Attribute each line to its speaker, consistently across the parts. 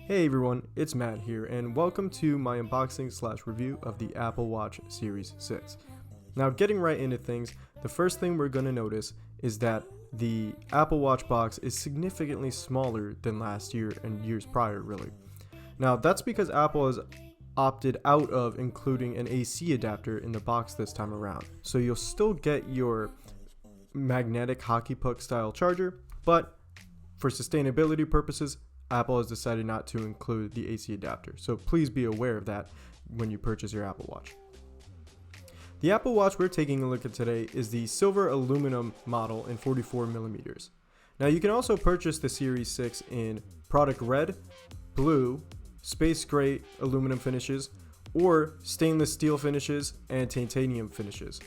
Speaker 1: Hey everyone, it's Matt here, and welcome to my unboxing/review of the Apple Watch Series 6. Now, getting right into things, the first thing we're going to notice is that the Apple Watch box is significantly smaller than last year and years prior, really. Now, that's because Apple has opted out of including an AC adapter in the box this time around. So you'll still get your magnetic hockey puck style charger, but for sustainability purposes, Apple has decided not to include the AC adapter, so please be aware of that when you purchase your Apple Watch. The Apple Watch we're taking a look at today is the silver aluminum model in 44mm. Now you can also purchase the Series 6 in product red, blue, space gray aluminum finishes, or stainless steel finishes and titanium finishes.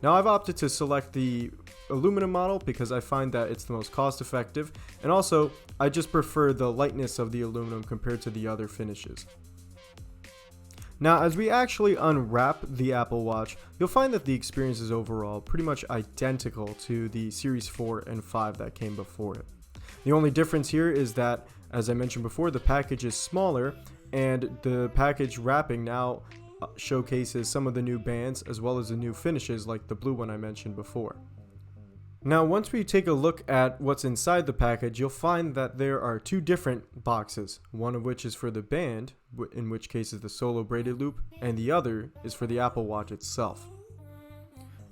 Speaker 1: Now I've opted to select the aluminum model because I find that it's the most cost effective, and also I just prefer the lightness of the aluminum compared to the other finishes. Now as we actually unwrap the Apple Watch, you'll find that the experience is overall pretty much identical to the Series 4 and 5 that came before it. The only difference here is that, as I mentioned before, the package is smaller, and the package wrapping now showcases some of the new bands as well as the new finishes like the blue one I mentioned before. Now once we take a look at what's inside the package, you'll find that there are two different boxes, one of which is for the band, in which case is the Solo Braided Loop, and the other is for the Apple Watch itself.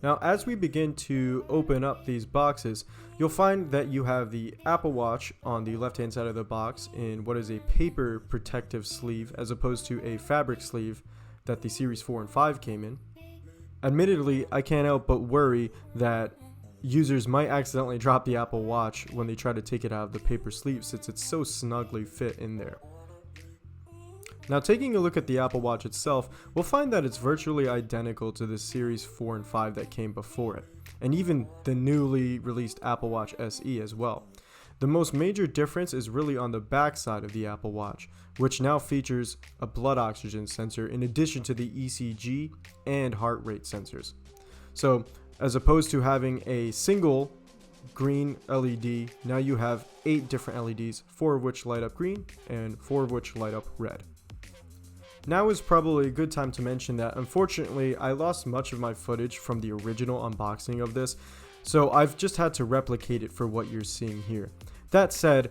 Speaker 1: Now as we begin to open up these boxes, you'll find that you have the Apple Watch on the left hand side of the box in what is a paper protective sleeve as opposed to a fabric sleeve that the Series 4 and 5 came in. Admittedly, I can't help but worry that users might accidentally drop the Apple Watch when they try to take it out of the paper sleeve since it's so snugly fit in there. Now taking a look at the Apple Watch itself, we'll find that it's virtually identical to the Series 4 and 5 that came before it, and even the newly released Apple Watch SE as well. The most major difference is really on the back side of the Apple Watch, which now features a blood oxygen sensor in addition to the ECG and heart rate sensors. So as opposed to having a single green LED, now you have 8 different LEDs, 4 of which light up green and 4 of which light up red. Now is probably a good time to mention that unfortunately I lost much of my footage from the original unboxing of this, so I've just had to replicate it for what you're seeing here. That said,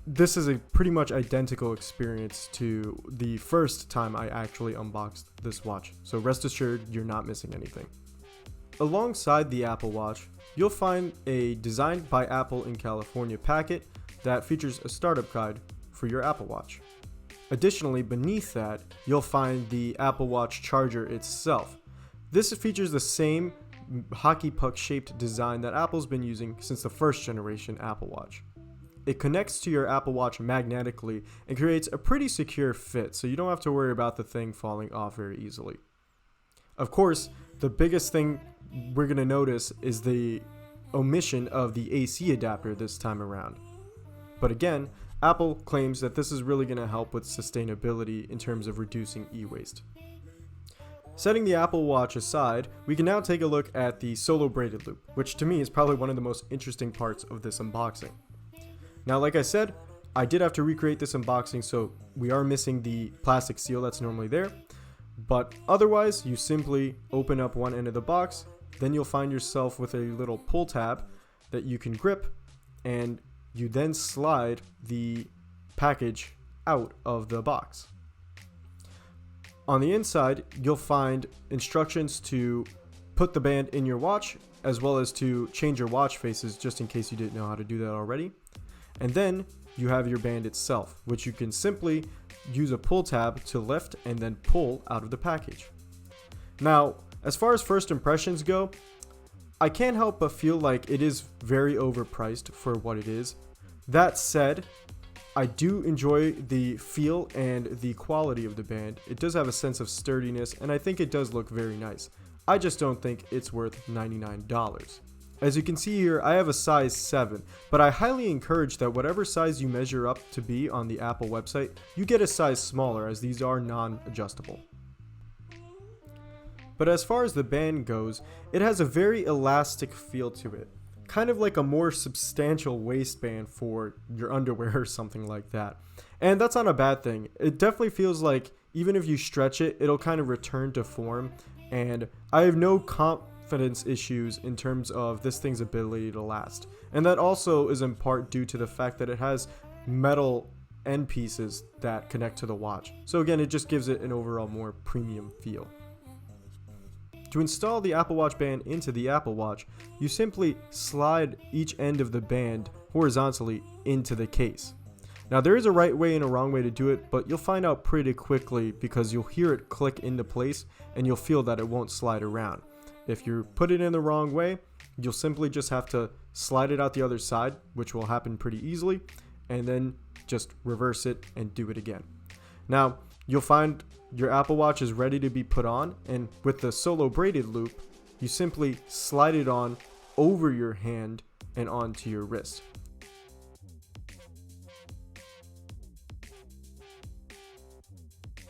Speaker 1: this is a pretty much identical experience to the first time I actually unboxed this watch, so rest assured you're not missing anything. Alongside the Apple Watch, you'll find a Designed by Apple in California packet that features a startup guide for your Apple Watch. Additionally, beneath that, you'll find the Apple Watch charger itself. This features the same hockey puck shaped design that Apple's been using since the first generation Apple Watch. It connects to your Apple Watch magnetically and creates a pretty secure fit, so you don't have to worry about the thing falling off very easily. Of course, the biggest thing we're going to notice is the omission of the AC adapter this time around. But again, Apple claims that this is really going to help with sustainability in terms of reducing e-waste. Setting the Apple Watch aside, we can now take a look at the Solo Braided Loop, which to me is probably one of the most interesting parts of this unboxing. Now, like I said, I did have to recreate this unboxing, so we are missing the plastic seal that's normally there, but otherwise you simply open up one end of the box, then you'll find yourself with a little pull tab that you can grip, and you then slide the package out of the box. On the inside, you'll find instructions to put the band in your watch, as well as to change your watch faces just in case you didn't know how to do that already. And then you have your band itself, which you can simply use a pull tab to lift and then pull out of the package. Now, as far as first impressions go, I can't help but feel like it is very overpriced for what it is. That said, I do enjoy the feel and the quality of the band. It does have a sense of sturdiness, and I think it does look very nice. I just don't think it's worth $99. As you can see here, I have a size 7, but I highly encourage that whatever size you measure up to be on the Apple website, you get a size smaller, as these are non-adjustable. But as far as the band goes, it has a very elastic feel to it, kind of like a more substantial waistband for your underwear or something like that. And that's not a bad thing. It definitely feels like even if you stretch it, it'll kind of return to form. And I have no confidence issues in terms of this thing's ability to last. And that also is in part due to the fact that it has metal end pieces that connect to the watch. So again, it just gives it an overall more premium feel. To install the Apple Watch band into the Apple Watch, you simply slide each end of the band horizontally into the case. Now there is a right way and a wrong way to do it, but you'll find out pretty quickly because you'll hear it click into place and you'll feel that it won't slide around. If you put it in the wrong way, you'll simply just have to slide it out the other side, which will happen pretty easily, and then just reverse it and do it again. Now you'll find your Apple Watch is ready to be put on, and with the Solo Braided Loop, you simply slide it on over your hand and onto your wrist.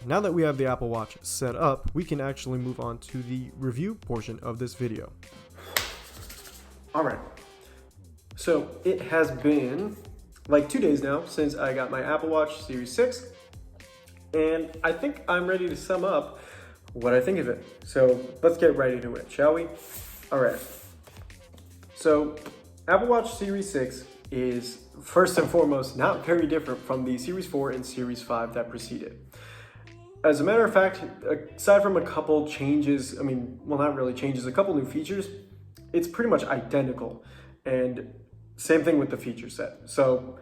Speaker 1: Now that we have the Apple Watch set up, we can actually move on to the review portion of this video. Alright, so it has been like 2 days now since I got my Apple Watch Series 6, and I think I'm ready to sum up what I think of it. So let's get right into it, shall we? Alright, so Apple Watch Series 6 is first and foremost not very different from the Series 4 and Series 5 that preceded. As a matter of fact, aside from a couple changes, not really changes, a couple new features, it's pretty much identical. And same thing with the feature set. So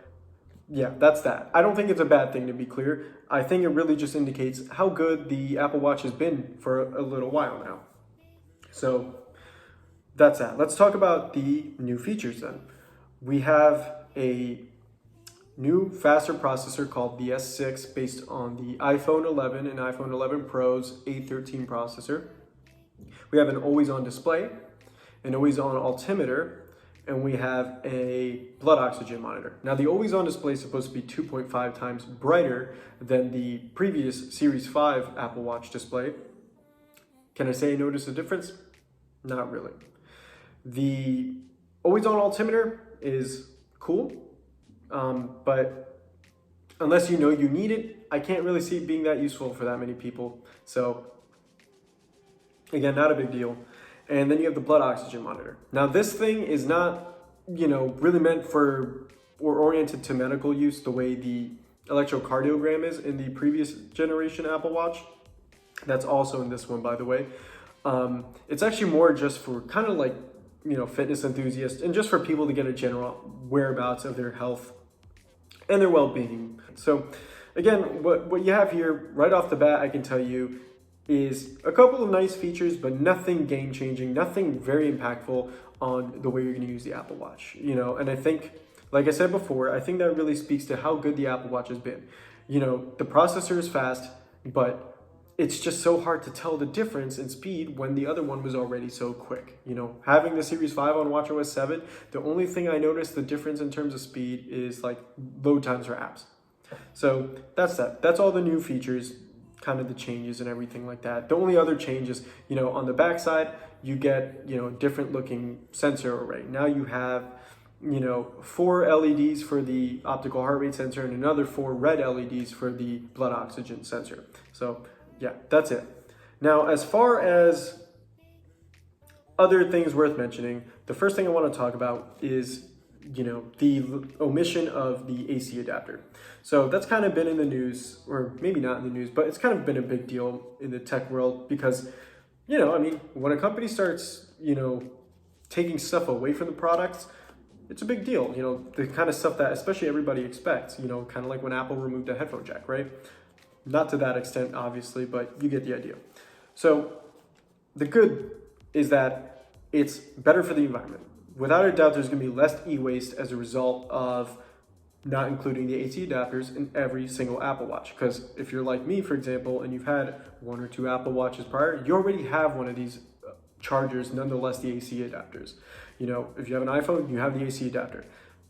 Speaker 1: yeah, that's that. I don't think it's a bad thing, to be clear. I think it really just indicates how good the Apple Watch has been for a little while now. So that's that. Let's talk about the new features then. We have a new faster processor called the S6 based on the iPhone 11 and iPhone 11 Pro's A13 processor. We have an always-on display, an always-on altimeter, and we have a blood oxygen monitor. Now the always-on display is supposed to be 2.5 times brighter than the previous Series 5 Apple Watch display. Can I say I noticed a difference? Not really. The always-on altimeter is cool. But unless you know you need it, I can't really see it being that useful for that many people. So again, not a big deal. And then you have the blood oxygen monitor. Now this thing is not, really meant for or oriented to medical use the way the electrocardiogram is in the previous generation Apple Watch. That's also in this one, by the way. It's actually more just for kind of like, fitness enthusiasts and just for people to get a general whereabouts of their health and their well-being. So again, what you have here right off the bat, I can tell you, is a couple of nice features, but nothing game-changing, nothing very impactful on the way you're going to use the Apple Watch. And I think, like I said before, I think that really speaks to how good the Apple Watch has been. The processor is fast, but it's just so hard to tell the difference in speed when the other one was already so quick. Having the Series 5 on watchOS 7, the only thing I noticed the difference in terms of speed is like load times for apps. So that's that. That's all the new features, kind of the changes and everything like that. The only other change is, on the back side, you get, different looking sensor array. Now you have, 4 LEDs for the optical heart rate sensor and another 4 red LEDs for the blood oxygen sensor. So yeah, that's it. Now, as far as other things worth mentioning, the first thing I want to talk about is, the omission of the AC adapter. So that's kind of been in the news, or maybe not in the news, but it's kind of been a big deal in the tech world because, when a company starts, taking stuff away from the products, it's a big deal. The kind of stuff that especially everybody expects, kind of like when Apple removed a headphone jack, right? Not to that extent, obviously, but you get the idea. So the good is that it's better for the environment. Without a doubt, there's going to be less e-waste as a result of not including the AC adapters in every single Apple Watch. Because if you're like me, for example, and you've had 1 or 2 Apple Watches prior, you already have one of these chargers, nonetheless the AC adapters. If you have an iPhone, you have the AC adapter.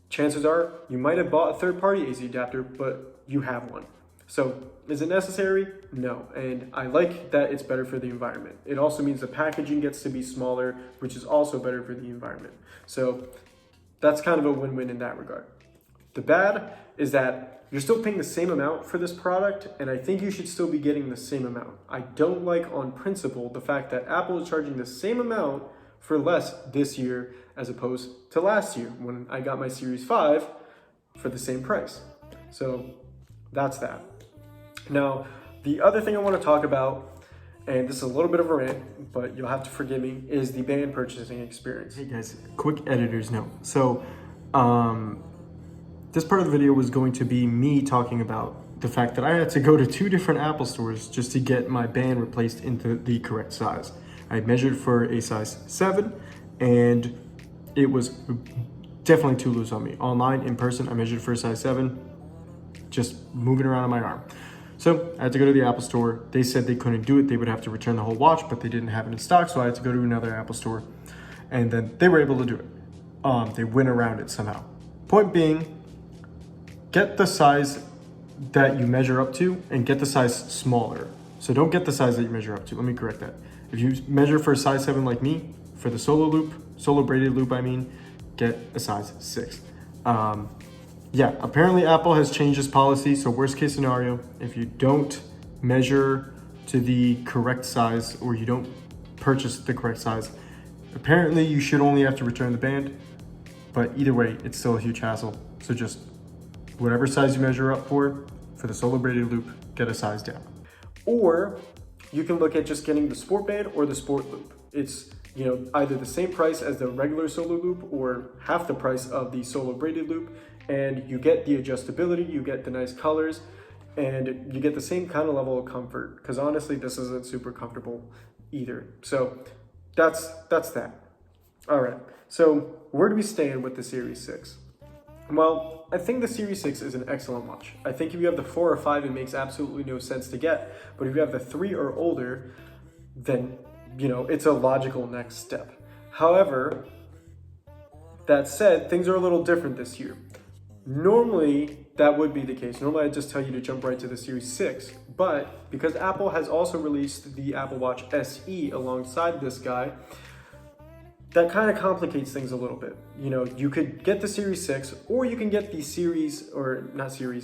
Speaker 1: Chances are you might have bought a third-party AC adapter, but you have one. So is it necessary? No. And I like that it's better for the environment. It also means the packaging gets to be smaller, which is also better for the environment. So that's kind of a win-win in that regard. The bad is that you're still paying the same amount for this product, and I think you should still be getting the same amount. I don't like, on principle, the fact that Apple is charging the same amount for less this year as opposed to last year when I got my Series 5 for the same price. So that's that. Now, the other thing I want to talk about, and this is a little bit of a rant, but you'll have to forgive me, is the band purchasing experience. Hey guys, quick editor's note. So, this part of the video was going to be me talking about the fact that I had to go to 2 different Apple stores just to get my band replaced into the correct size. I measured for a size 7, and it was definitely too loose on me. Online, in person, I measured for a size 7, just moving around on my arm. So I had to go to the Apple store. They said they couldn't do it. They would have to return the whole watch, but they didn't have it in stock, so I had to go to another Apple store, and then they were able to do it. They went around it somehow. Point being, get the size that you measure up to and get the size smaller. So don't get the size that you measure up to. Let me correct that. If you measure for a size 7 like me, for the Solo Braided Loop, get a size 6. Yeah, apparently Apple has changed this policy. So worst case scenario, if you don't measure to the correct size or you don't purchase the correct size, apparently you should only have to return the band. But either way, it's still a huge hassle. So just whatever size you measure up for the Solo Braided Loop, get a size down. Or you can look at just getting the Sport Band or the Sport Loop. It's either the same price as the regular Solo Loop or half the price of the Solo Braided Loop, and you get the adjustability, you get the nice colors, and you get the same kind of level of comfort, because honestly, this isn't super comfortable either. So that's that. All right, so where do we stand with the Series 6? Well, I think the Series 6 is an excellent watch. I think if you have the 4 or 5, it makes absolutely no sense to get. But if you have the 3 or older, then, it's a logical next step. However, that said, things are a little different this year. Normally, that would be the case. Normally, I'd just tell you to jump right to the Series 6. But because Apple has also released the Apple Watch SE alongside this guy, that kind of complicates things a little bit. You could get the Series 6, or you can get the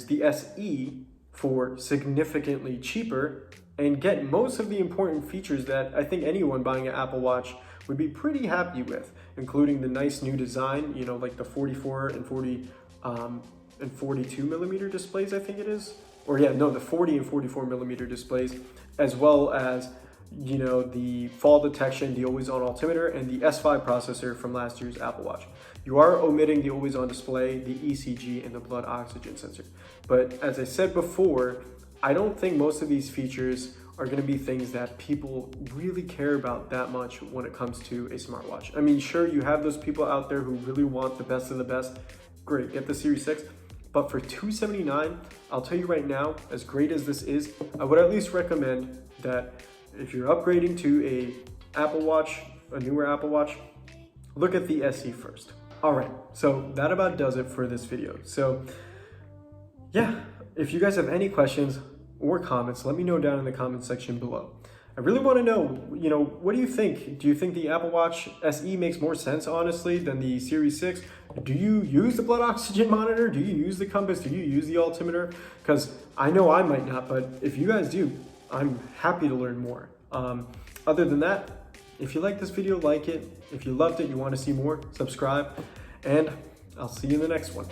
Speaker 1: the SE for significantly cheaper and get most of the important features that I think anyone buying an Apple Watch would be pretty happy with, including the nice new design, like the 44 and 40 and 42 millimeter displays, I think it is. The 40 and 44 millimeter displays, as well as the fall detection, the always-on altimeter, and the S5 processor from last year's Apple Watch. You are omitting the always-on display, the ECG, and the blood oxygen sensor. But as I said before, I don't think most of these features are going to be things that people really care about that much when it comes to a smartwatch. I mean, sure, you have those people out there who really want the best of the best. Great, get the Series 6. But for $279, I'll tell you right now, as great as this is, I would at least recommend that if you're upgrading to a newer Apple Watch, look at the SE first. All right, so that about does it for this video. So yeah, if you guys have any questions or comments, let me know down in the comment section below. I really want to know, what do you think? Do you think the Apple Watch SE makes more sense, honestly, than the Series 6? Do you use the blood oxygen monitor? Do you use the compass? Do you use the altimeter? Because I know I might not, but if you guys do, I'm happy to learn more. Other than that, if you like this video, like it. If you loved it, you want to see more, subscribe, and I'll see you in the next one.